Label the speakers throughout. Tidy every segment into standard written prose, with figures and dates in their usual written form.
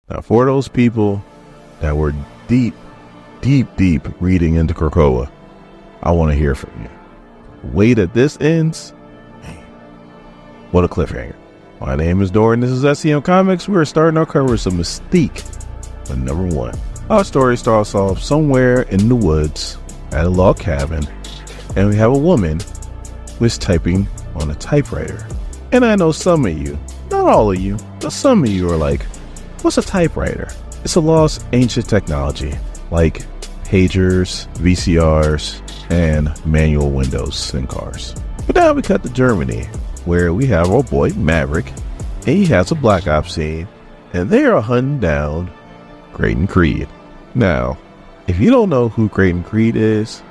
Speaker 1: Now, for those people that were deep reading into Krakoa, I want to hear from you. The way that this ends, man, what a cliffhanger. My name is Dorian. This is SCM Comics. We're starting our coverage of Mystique, but number 1. Our story starts off somewhere in the woods at a log cabin, and we have a woman who is typing on a typewriter. And I know some of you, not all of you, but some of you are like, what's a typewriter? It's a lost ancient technology like pagers, VCRs, and manual windows in cars. But now we cut to Germany, where we have our boy Maverick, and he has a Black Ops scene, and they are hunting down Creighton Creed. Now, if you don't know who Creighton Creed is,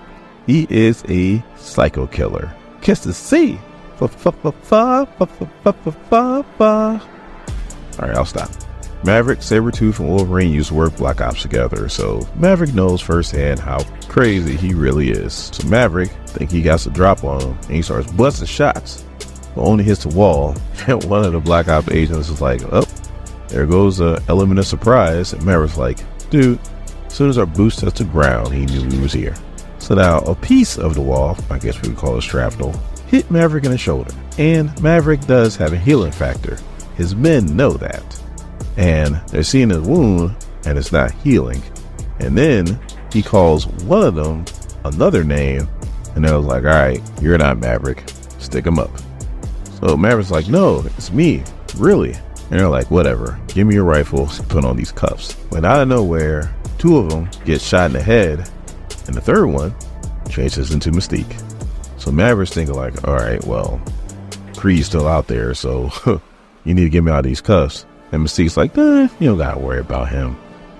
Speaker 1: he is a psycho killer. Kiss the C. Alright, I'll stop. Maverick, Sabretooth, and Wolverine used to work Black Ops together, so Maverick knows firsthand how crazy he really is. So Maverick think he got the drop on him, and he starts busting shots, but only hits the wall, and one of the Black Ops agents is like, oh, there goes the element of surprise, and Maverick's like, dude, as soon as our boots touched the ground, he knew he was here. So now, a piece of the wall, I guess we would call it shrapnel, hit Maverick in the shoulder, and Maverick does have a healing factor. His men know that. And they're seeing his wound, and it's not healing. And then he calls one of them another name, and they're like, all right, you're not Maverick, stick him up. So Maverick's like, no, it's me, really. And they're like, whatever, give me your rifle, put on these cuffs. But out of nowhere, 2 of them get shot in the head, and the third one changes into Mystique. So Maverick's thinking like, all right, well, Creed's still out there, so you need to get me out of these cuffs. And Mystique's like, you don't gotta worry about him.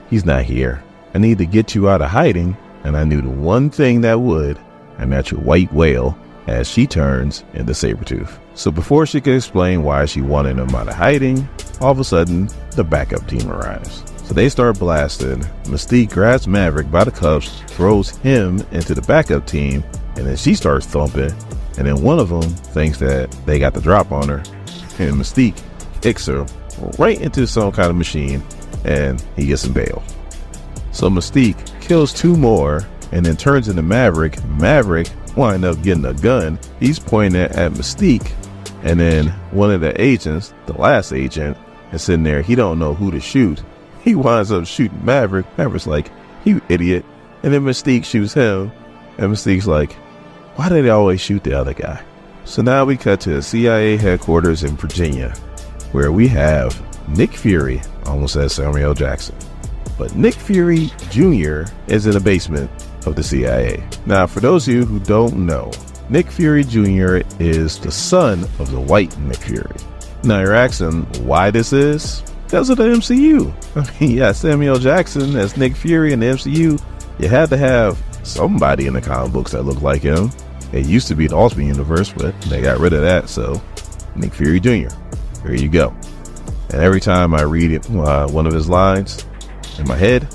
Speaker 1: He's not here. I need to get you out of hiding, and I knew the one thing that would, and that's your white whale, as she turns into Sabretooth. So before she could explain why she wanted him out of hiding, all of a sudden, the backup team arrives. So they start blasting. Mystique grabs Maverick by the cuffs, throws him into the backup team, and then she starts thumping, and then one of them thinks that they got the drop on her, and Mystique kicks her right into some kind of machine, and he gets some bail. So Mystique kills 2 more and then turns into Maverick. Maverick wind up getting a gun. He's pointing it at Mystique, and then one of the agents, the last agent, is sitting there. He don't know who to shoot. He winds up shooting Maverick. Maverick's like, you idiot. And then Mystique shoots him, and Mystique's like, why do they always shoot the other guy? So now we cut to the CIA headquarters in Virginia, where we have Nick Fury, almost says Samuel Jackson, but Nick Fury Jr. is in the basement of the CIA. Now, for those of you who don't know, Nick Fury Jr. is the son of the white Nick Fury. Now you're asking why this is? Because of the MCU. I mean, yeah, Samuel Jackson as Nick Fury in the MCU, you had to have somebody in the comic books that looked like him. It used to be the Ultimate Universe, but they got rid of that, so Nick Fury Jr. There you go. And every time I read it, one of his lines in my head,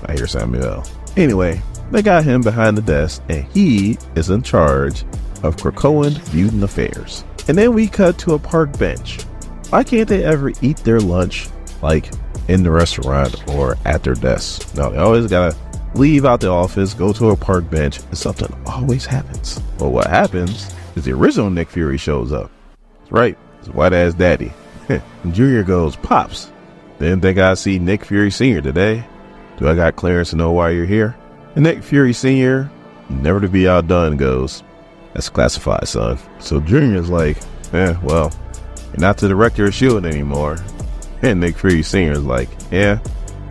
Speaker 1: I hear Samuel. Anyway, they got him behind the desk, and he is in charge of Krakoan mutant affairs. And then we cut to a park bench. Why can't they ever eat their lunch like in the restaurant or at their desk? No, they always gotta leave out the office, go to a park bench, and something always happens. But what happens is the original Nick Fury shows up. That's right, his white ass daddy. And Junior goes, Pops, didn't think I'd see Nick Fury Sr. today. Do I got clearance to know why you're here? And Nick Fury Sr., never to be outdone, goes, that's classified, son. So Junior's like, well, you're not the director of S.H.I.E.L.D. anymore. And Nick Fury Sr. is like, yeah,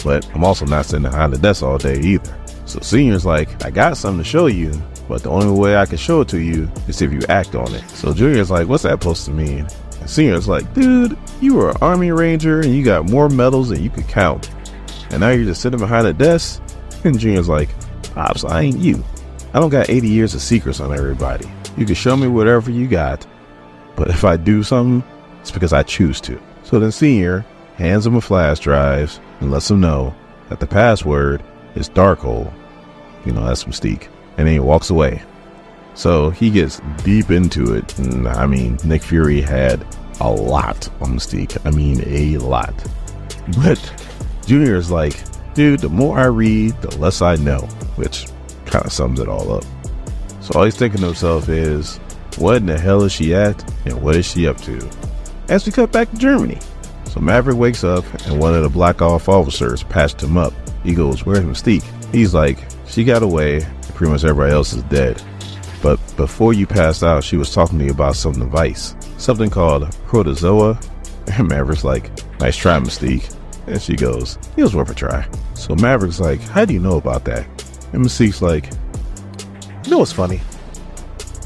Speaker 1: but I'm also not sitting behind the desk all day either. So Senior's like, I got something to show you, but the only way I can show it to you is if you act on it. So Junior's like, what's that supposed to mean? And Senior's like, dude, you were an Army Ranger and you got more medals than you could count. And now you're just sitting behind a desk? And Junior's like, Pops, I ain't you. I don't got 80 years of secrets on everybody. You can show me whatever you got, but if I do something, it's because I choose to. So then Senior hands him a flash drive and lets him know that the password is Darkhold. You know, that's Mystique. And then he walks away. So he gets deep into it. And I mean, Nick Fury had a lot on Mystique. I mean, a lot. But Junior is like, dude, the more I read, the less I know, which kind of sums it all up. So all he's thinking to himself is, what in the hell is she at, and what is she up to? As we cut back to Germany. So Maverick wakes up, and one of the Black Ops officers patched him up. He goes, where's Mystique? He's like, she got away, pretty much everybody else is dead. But before you passed out, she was talking to you about some device, something called protozoa. And Maverick's like, nice try, Mystique. And she goes, it was worth a try. So Maverick's like, how do you know about that? And Mystique's like, you know what's funny?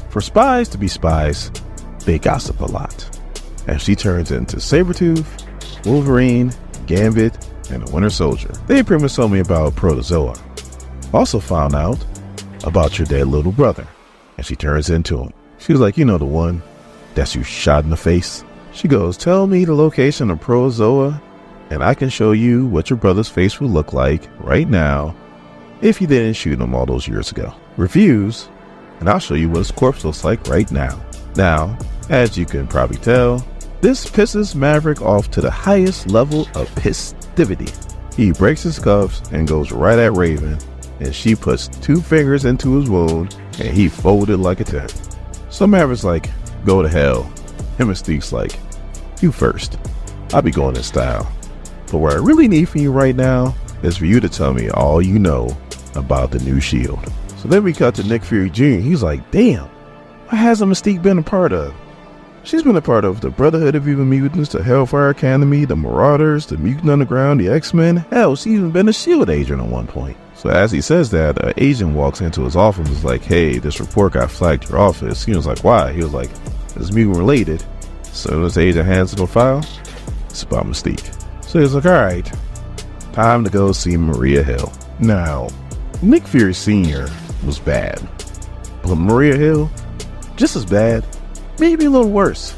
Speaker 1: For spies to be spies, they gossip a lot. And she turns into Sabretooth, Wolverine, Gambit, and the Winter Soldier. They pretty much told me about protozoa. Also found out about your dead little brother. And she turns into him. She was like, you know the one that's you shot in the face? She goes, tell me the location of protozoa, and I can show you what your brother's face would look like right now if you didn't shoot him all those years ago. Refuse, and I'll show you what his corpse looks like right now. Now, as you can probably tell, this pisses Maverick off to the highest level of festivity. He breaks his cuffs and goes right at Raven, and she puts 2 fingers into his wound, and he folded like a tent. So Maverick's like, go to hell. And Mystique's like, you first. I'll be going in style. But what I really need from you right now is for you to tell me all you know about the new Shield. So then we cut to Nick Fury Jr. He's like, damn, what hasn't Mystique been a part of? She's been a part of the Brotherhood of Evil Mutants, the Hellfire Academy, the Marauders, the Mutant Underground, the X-Men. Hell, she's even been a Shield agent at one point. So as he says that, an agent walks into his office and is like, hey, this report got flagged to your office. He was like, why? He was like, it's mutant related. So as the agent hands him the file, it's about Mystique. So he's like, all right, time to go see Maria Hill. Now, Nick Fury Sr. was bad, but Maria Hill, just as bad, maybe a little worse.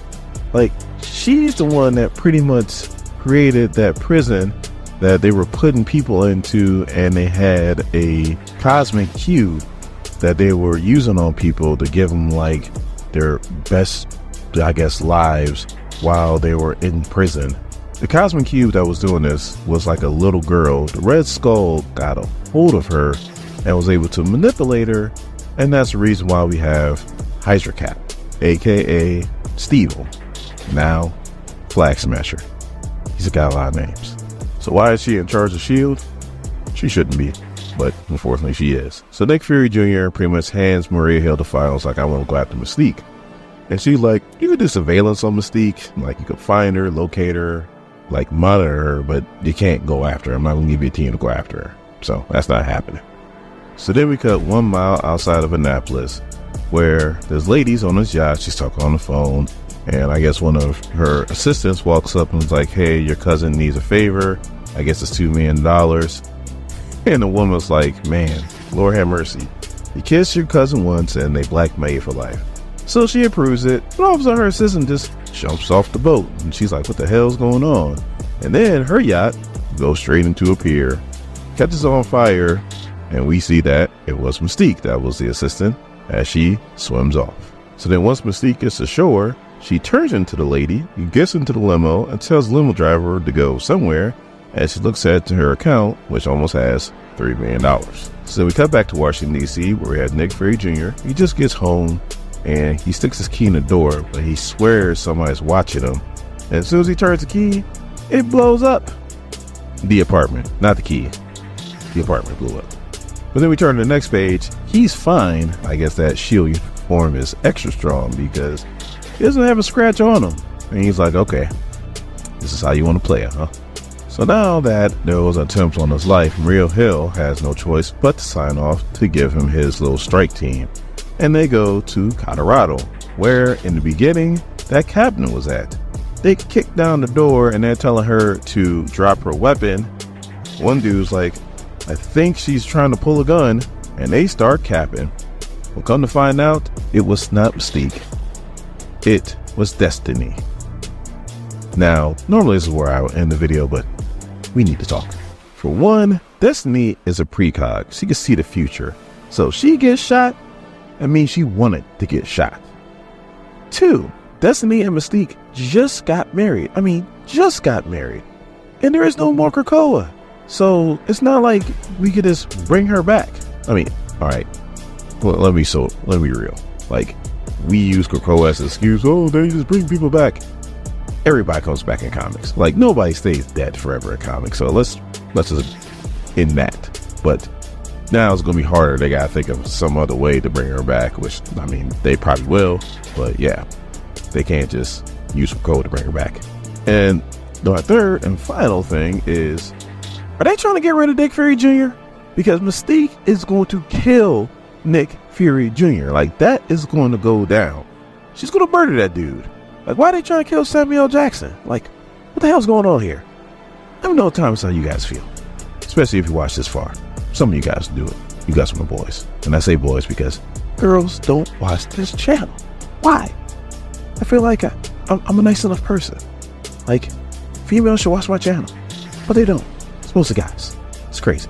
Speaker 1: Like, she's the one that pretty much created that prison that they were putting people into, and they had a cosmic cube that they were using on people to give them like their best, I guess, lives while they were in prison. The cosmic cube that was doing this was like a little girl. The Red Skull got a hold of her and was able to manipulate her, and that's the reason why we have Hydra Cap, aka Stevel, now Flag Smasher. He's got a lot of names. So why is she in charge of S.H.I.E.L.D.? She shouldn't be, but unfortunately she is. So Nick Fury Jr. pretty much hands Maria Hill the files like, I want to go after Mystique. And she's like, you could do surveillance on Mystique. Like, you could find her, locate her, like monitor her, but you can't go after her. I'm not going to give you a team to go after her. So that's not happening. So then we cut 1 mile outside of Annapolis, where there's ladies on this yacht. She's talking on the phone, and I guess one of her assistants walks up and is like, hey, your cousin needs a favor. I guess it's $2 million. And the woman's like, man, Lord have mercy. You kissed your cousin once and they blackmail you for life. So she approves it, but all of a sudden her assistant just jumps off the boat, and she's like, what the hell's going on? And then her yacht goes straight into a pier, catches on fire, and we see that it was Mystique that was the assistant as she swims off. So then once Mystique gets ashore, she turns into the lady, gets into the limo, and tells the limo driver to go somewhere, as she looks at her account, which almost has $3 million. So we cut back to Washington, D.C., where we have Nick Fury Jr. He just gets home, and he sticks his key in the door, but he swears somebody's watching him. And as soon as he turns the key, it blows up. The apartment, not the key. The apartment blew up. But then we turn to the next page. He's fine. I guess that shield uniform is extra strong because he doesn't have a scratch on him. And he's like, okay, this is how you want to play it, huh? So now that there was attempts on his life, Maria Hill has no choice but to sign off to give him his little strike team. And they go to Colorado, where in the beginning, that captain was at. They kick down the door and they're telling her to drop her weapon. One dude's like, I think she's trying to pull a gun, and they start capping. Well, come to find out, it was not Mystique. It was Destiny. Now, normally this is where I would end the video, but we need to talk. For one, Destiny is a precog. She can see the future. So if she gets shot, that means she wanted to get shot. 2, Destiny and Mystique just got married. Just got married. And there is no more Krakoa. So it's not like we could just bring her back. I mean, all right, well, let me be real. Like, we use Krakoa as an excuse. Oh, they just bring people back. Everybody comes back in comics. Like, nobody stays dead forever in comics. So let's just end that. But now it's gonna be harder. They gotta think of some other way to bring her back, which, I mean, they probably will. But yeah, they can't just use Krakoa to bring her back. And the third and final thing is, are they trying to get rid of Nick Fury Jr.? Because Mystique is going to kill Nick Fury Jr. Like, that is going to go down. She's going to murder that dude. Like, why are they trying to kill Samuel L. Jackson? Like, what the hell's going on here? Let me know how you guys feel. Especially if you watch this far. Some of you guys do it. You guys are my boys. And I say boys because girls don't watch this channel. Why? I feel like I'm a nice enough person. Like, females should watch my channel. But they don't. It's mostly guys. It's crazy.